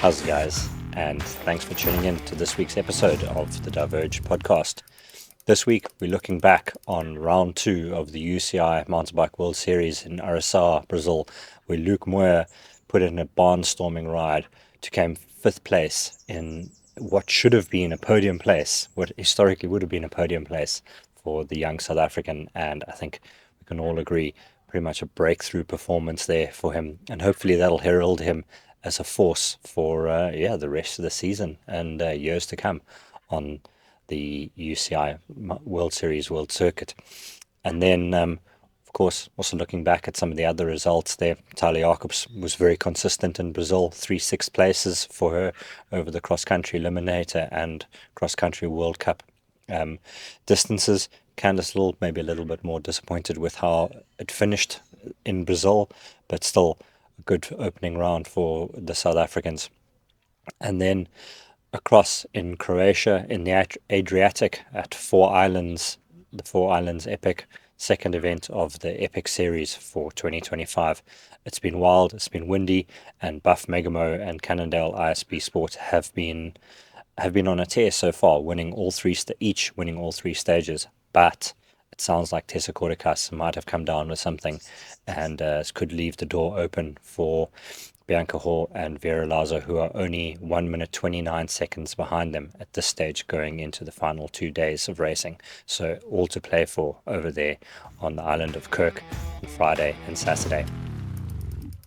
How's it, guys? And thanks for tuning in to this week's episode of the Diverge Podcast. This week, we're looking back on round 2 of the UCI Mountain Bike World Series in Araxá, Brazil, where Luke Moir put in a barnstorming ride to come 5th place in what should have been a podium place, what historically would have been a podium place for the young South African. And I think we can all agree, pretty much a breakthrough performance there for him. And hopefully that'll herald him as a force for the rest of the season and years to come on the UCI World Series World Circuit. And then, of course, also looking back at some of the other results there, Tyler Jacobs was very consistent in Brazil, 3 6th places for her over the cross-country eliminator and cross-country World Cup distances. Candice Lill maybe a little bit more disappointed with how it finished in Brazil, but still a good opening round for the South Africans. And then across in Croatia, in the Adriatic at Four Islands, the Four Islands Epic, second event of the Epic Series for 2025. It's been wild, it's been windy, and Buff Megamo and Cannondale ISB Sport have been on a tear so far, winning all three stages. But it sounds like Tessa Kordakas might have come down with something and could leave the door open for Bianca Hall and Vera Lazo, who are only 1 minute 29 seconds behind them at this stage going into the final 2 days of racing. So all to play for over there on the island of Kirk on Friday and Saturday.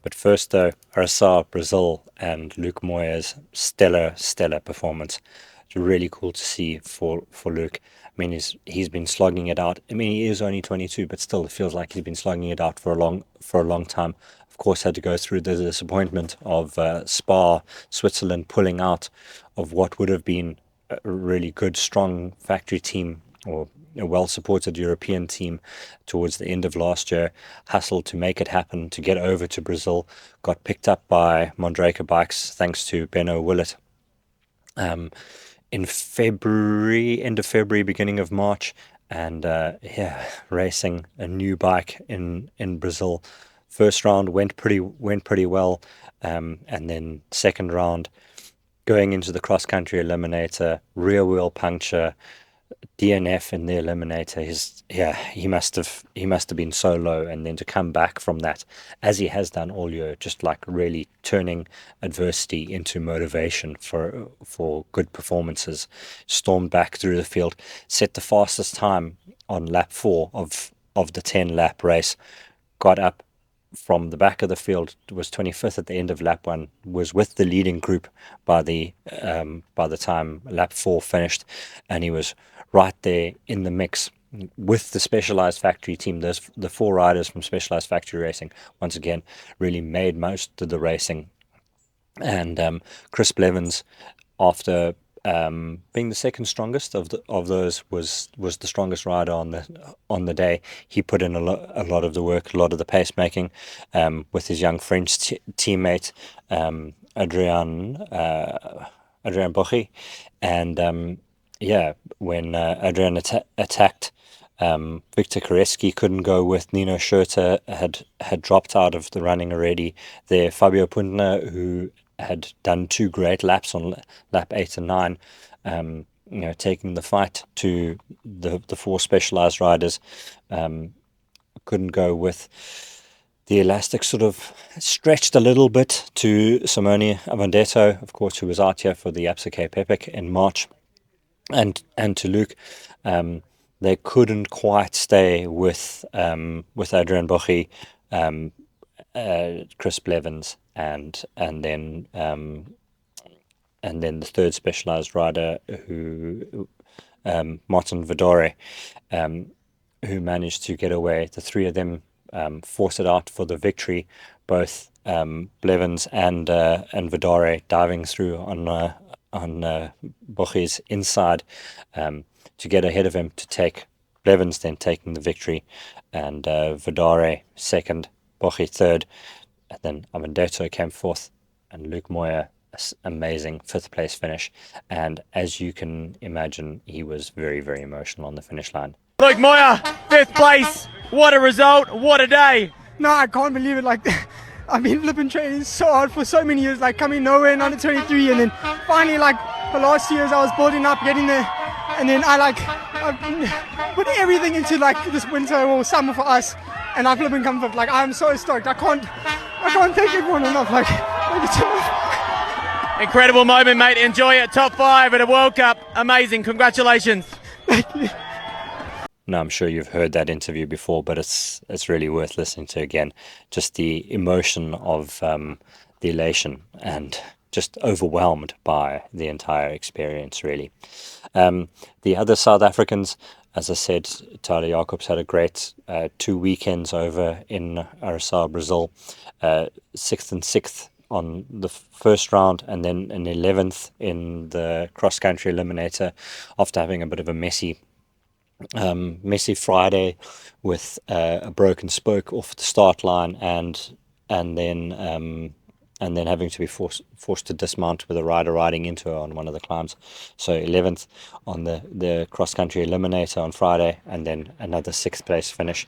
But first though, Araxá, Brazil, and Luke Moir's stellar performance. It's really cool to see for Luke. I mean, he's been slogging it out. I mean, he is only 22, but still it feels like he's been slogging it out for a long time. Of course, had to go through the disappointment of Spa, Switzerland pulling out of what would have been a really good, strong factory team or a well-supported European team towards the end of last year. Hustled to make it happen, to get over to Brazil. Got picked up by Mondraker Bikes thanks to Benno Willett. In February, end of February, beginning of March, and racing a new bike in Brazil. First round went pretty well, and then second round, going into the cross country eliminator, rear wheel puncture, DNF in the eliminator. He must have been so low, and then to come back from that, as he has done all year, just like really turning adversity into motivation for good performances. Stormed back through the field, set the fastest time on lap 4 of the 10-lap race, got up from the back of the field, was 25th at the end of lap 1, was with the leading group by the time lap 4 finished, and he was right there in the mix with the Specialized Factory team. The 4 riders from Specialized Factory Racing once again really made most of the racing, and Chris Blevins, after being the second strongest of those, was the strongest rider on the day. He put in a lot of the work, a lot of the pacemaking, with his young French teammate Adrien Bochy, and when Adrien attacked, Victor Koreski couldn't go with. Nino Schurter had dropped out of the running already. There, Fabio Puntner, who had done 2 great laps on lap 8 and 9, taking the fight to the 4 specialized riders, couldn't go with. The elastic sort of stretched a little bit to Simone Avandetto, of course, who was out here for the Absa Cape Epic in March, and to Luke. They couldn't quite stay with Adrien Bochy, Chris Blevins, and then the third specialized rider, who Martin Vidore, who managed to get away. The 3 of them forced it out for the victory. Both Blevins and Vidore diving through on Bochy's inside to get ahead of him, to take Blevins then taking the victory, and Vidore second, Bochy third, and then Avandetto came fourth, and Luke Moir, amazing 5th place finish. And as you can imagine, he was very, very emotional on the finish line. Luke Moir, 5th place. What a result, what a day. No, I can't believe it. Like, I've been flipping training so hard for so many years, like coming nowhere in under 23, and then finally, like the last 2 years, I was building up, getting there, and then I put everything into like this winter or summer for us, and I flipping come fifth. Like I'm so stoked. I can't thank everyone enough. Like thank you so much. Incredible moment, mate. Enjoy it. Top 5 at a World Cup. Amazing. Congratulations. Thank you. No, I'm sure you've heard that interview before, but it's really worth listening to again. Just the emotion of the elation and just overwhelmed by the entire experience, really. The other South Africans, as I said, Tyler Jacobs had a great 2 weekends over in Araxá, Brazil. 6th and 6th on the first round, and then an 11th in the cross-country eliminator after having a bit of a messy Friday with a broken spoke off the start line, and then having to be forced to dismount with a rider riding into her on one of the climbs. So 11th on the cross country eliminator on Friday, and then another 6th place finish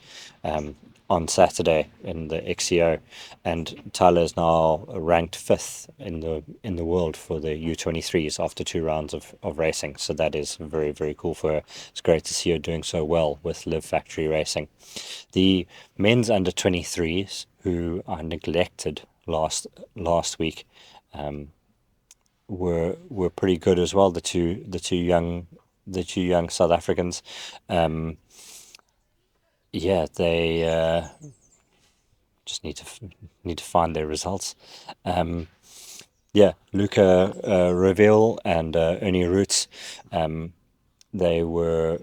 on Saturday in the XCO, and Tyler is now ranked 5th in the world for the U23s after 2 rounds of racing. So that is very, very cool for her. It's great to see her doing so well with Live Factory Racing. The men's under 23s, who are neglected last week, were pretty good as well. The two young South Africans. They just need to find their results. Luca Ruwiel and Ernie Roets, they were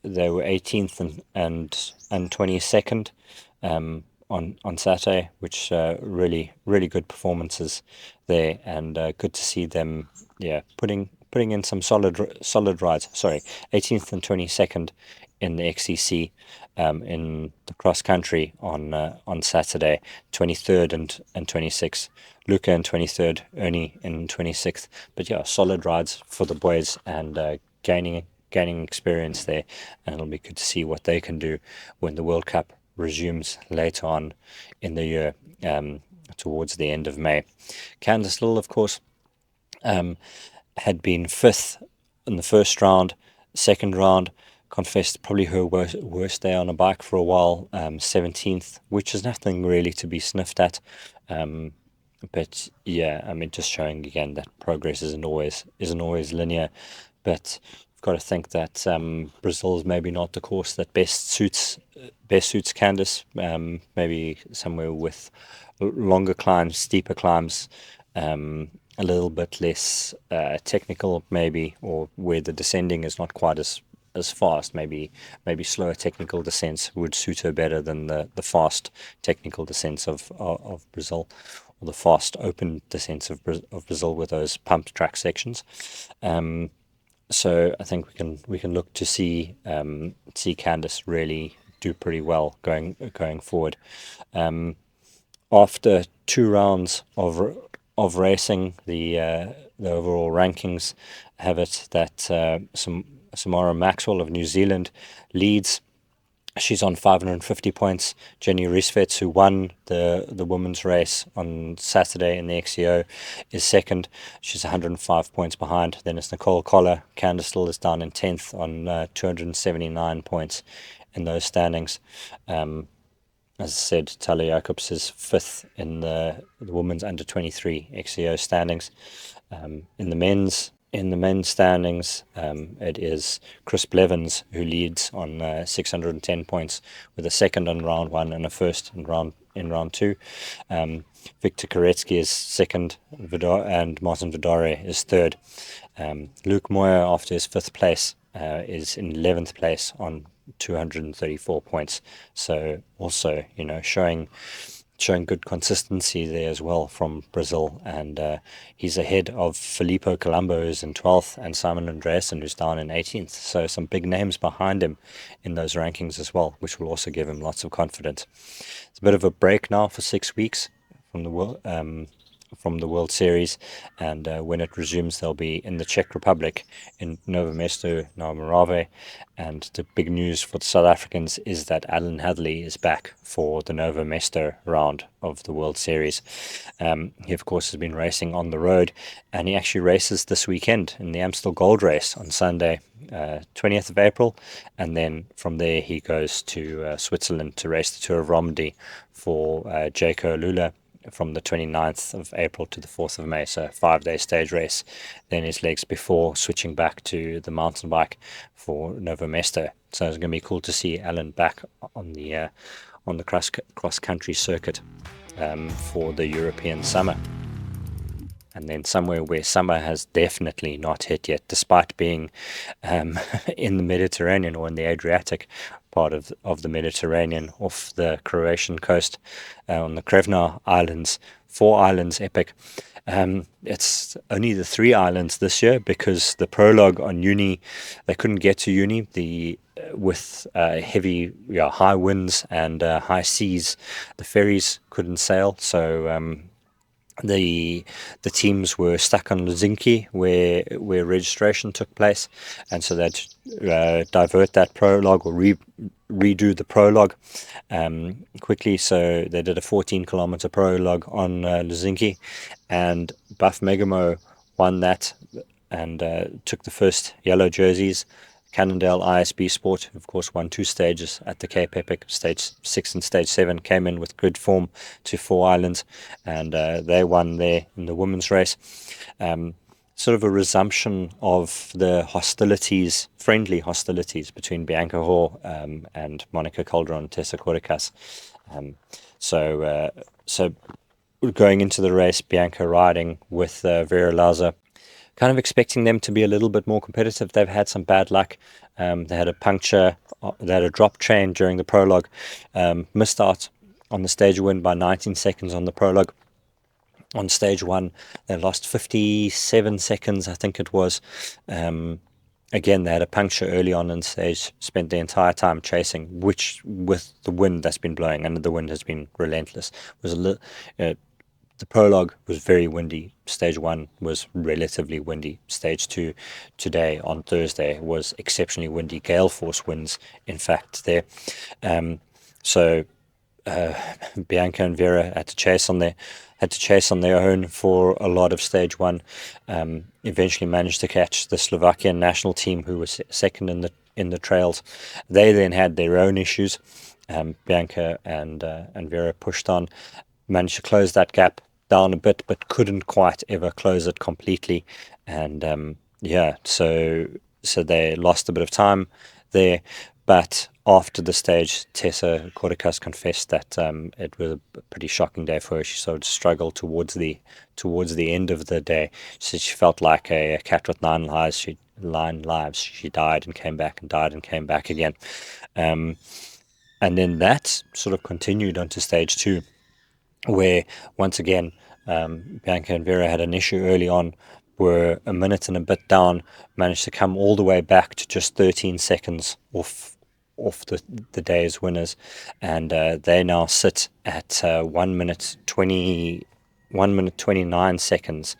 18th and 22nd on Saturday, which really good performances there, and good to see them putting in some solid rides. 18th and 22nd in the XCC, in the cross country on Saturday, 23rd and 26th. Luca in 23rd, Ernie in 26th. But solid rides for the boys, and gaining experience there, and it'll be good to see what they can do when the World Cup resumes later on in the year, towards the end of May. Candice Lill, of course, had been 5th in the first round. Second round, confessed probably her worst day on a bike for a while. 17th, which is nothing really to be sniffed at. But just showing again that progress isn't always linear. But you've got to think that Brazil is maybe not the course that best suits Candice. Maybe somewhere with longer climbs, steeper climbs, a little bit less technical, maybe, or where the descending is not quite as fast. Maybe slower technical descents would suit her better than the fast technical descents of Brazil, or the fast open descents of Brazil with those pumped track sections. So I think we can look to see Candice really do pretty well going forward. After 2 rounds of racing, the overall rankings have it that Samara Maxwell of New Zealand leads. She's on 550 points. Jenny Riesvets, who won the women's race on Saturday in the XCO, is second. She's 105 points behind. Then it's Nicole Collar. Candice Lill is down in 10th on 279 points in those standings. As I said, Tyler Jacobs is 5th in the women's under 23 XCO standings. In the men's standings, it is Chris Blevins who leads on 610 points, with a second in round 1 and a first in round 2. Victor Koretsky is second, and Martin Vidare is third. Luke Moir, after his 5th place, is in 11th place on 234 points. So also, showing good consistency there as well from Brazil, and he's ahead of Filippo Colombo, who's in 12th, and Simon Andreasen, who's down in 18th. So some big names behind him in those rankings as well, which will also give him lots of confidence. It's a bit of a break now for 6 weeks from the from the World Series, and when it resumes, they'll be in the Czech Republic in Novo Mesto na Morave. And the big news for the South Africans is that Alan Hadley is back for the Novo Mesto round of the World Series. He, of course, has been racing on the road, and he actually races this weekend in the Amstel Gold Race on Sunday, 20th of April, and then from there he goes to Switzerland to race the Tour of Romandy for Jaco Lula from the 29th of April to the 4th of May, so a 5-day stage race. Then his legs before switching back to the mountain bike for Novo Mesto. So it's going to be cool to see Alan back on the cross country circuit for the European summer. And then somewhere where summer has definitely not hit yet, despite being in the Mediterranean or in the Adriatic part of the Mediterranean, off the Croatian coast, on the Krevna Islands, 4 islands epic. It's only the 3 islands this year because the prologue on Uni, they couldn't get to Uni with heavy, high winds and high seas. The ferries couldn't sail, so the teams were stuck on Helsinki where registration took place, and so they'd divert that prologue or redo the prologue quickly. So they did a 14-kilometer prologue on Helsinki, and Buff Megamo won that and took the first yellow jerseys. Cannondale ISB Sport, of course, won 2 stages at the Cape Epic. Stage 6 and Stage 7 came in with good form to 4 islands, and they won there in the women's race. Sort of a resumption of the friendly hostilities between Bianca Hoare and Monica Calderon, Tessa Koricas. So going into the race, Bianca riding with Vera Lauser, kind of expecting them to be a little bit more competitive. They've had some bad luck. They had a puncture, they had a drop chain during the prologue, missed out on the stage win by 19 seconds on the prologue. On stage 1, they lost 57 seconds, I think it was. Again, they had a puncture early on in stage, spent the entire time chasing, which with the wind that's been blowing, and the wind has been relentless. The prologue was very windy. Stage 1 was relatively windy. Stage 2 today on Thursday was exceptionally windy, gale force winds, in fact, there. So Bianca and Vera had to chase on their own for a lot of stage 1. Eventually managed to catch the Slovakian national team, who was second in the trails. They then had their own issues. Bianca and Vera pushed on, managed to close that gap down a bit, but couldn't quite ever close it completely. And so they lost a bit of time there. But after the stage, Tessa Koricas confessed that it was a pretty shocking day for her. She sort of struggled towards the end of the day. She said she felt like a cat with 9 lives. She died and came back and died and came back again. And then that sort of continued onto stage 2, where once again Bianca and Vera had an issue early on, were a minute and a bit down, managed to come all the way back to just 13 seconds off the day's winners, and they now sit at 1 minute 29 seconds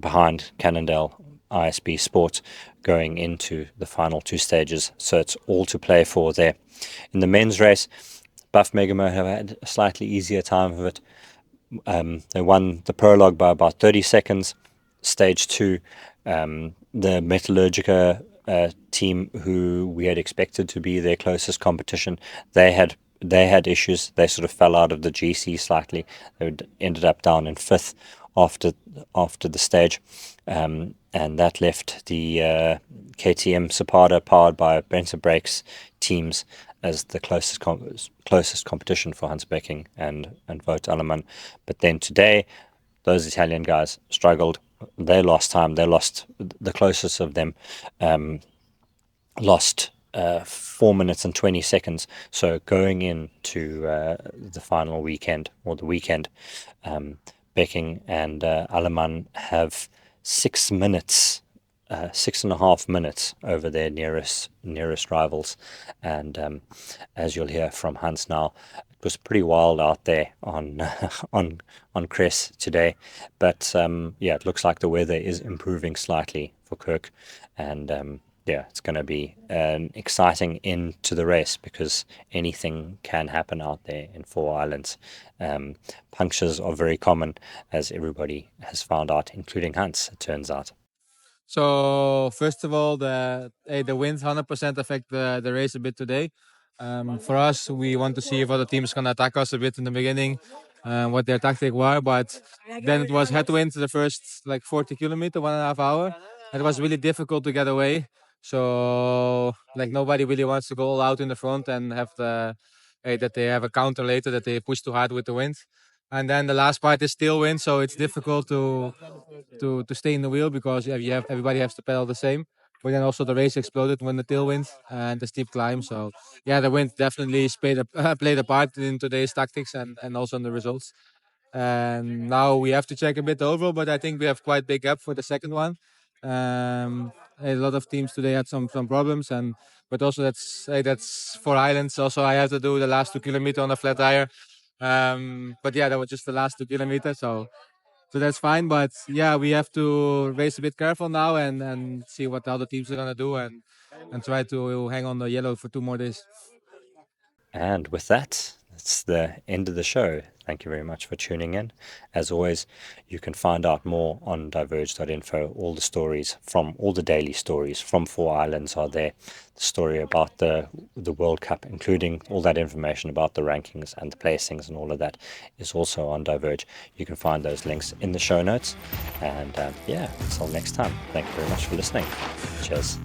behind Cannondale ISB Sport going into the final 2 stages. So it's all to play for there. In the men's race, Buff Megamo have had a slightly easier time of it. They won the prologue by about 30 seconds. Stage 2, the Metallurgica team, who we had expected to be their closest competition, they had issues. They sort of fell out of the GC slightly. They ended up down in 5th after the stage, and that left the KTM Zapata, powered by Brenton Brakes teams, as the closest competition for Hans Becking and Wout Alleman. But then today, those Italian guys struggled. They lost time. They lost, the closest of them lost 4 minutes and 20 seconds. So going into the final weekend, or the weekend, Becking and Alleman have 6 minutes, 6.5 minutes over their nearest rivals. And as you'll hear from Hans now, it was pretty wild out there on on Cress today, but yeah, it looks like the weather is improving slightly for Kirk, and yeah, it's going to be an exciting end to the race because anything can happen out there in Four Islands. Punctures are very common, as everybody has found out, including Hans, it turns out. So first of all, the winds 100% affect the race a bit today. For us, we want to see if other teams can attack us a bit in the beginning, what their tactic were. But then it was headwind the first like 40 kilometer, 1.5 hour. It was really difficult to get away. So like nobody really wants to go all out in the front and have that they have a counter later, that they push too hard with the wind. And then the last part is still wind, so it's difficult to stay in the wheel because everybody has to pedal the same. But then also the race exploded when the tailwind and the steep climb. So yeah, the wind definitely played a part in today's tactics and also in the results. And now we have to check a bit the overall, but I think we have quite big gap for the second one. A lot of teams today had some problems, but also that's 4 islands. Also, I have to do the last 2 kilometers on a flat tire. But yeah, that was just the last 2 kilometers, so that's fine. But yeah, we have to race a bit careful now and see what the other teams are gonna do and try to hang on the yellow for 2 more days. And with that, it's the end of the show. Thank you very much for tuning in. As always, you can find out more on diverge.info. All the stories from all the daily stories from Four Islands are there. The story about the World Cup, including all that information about the rankings and the placings and all of that, is also on Diverge. You can find those links in the show notes. And yeah, until next time, thank you very much for listening. Cheers.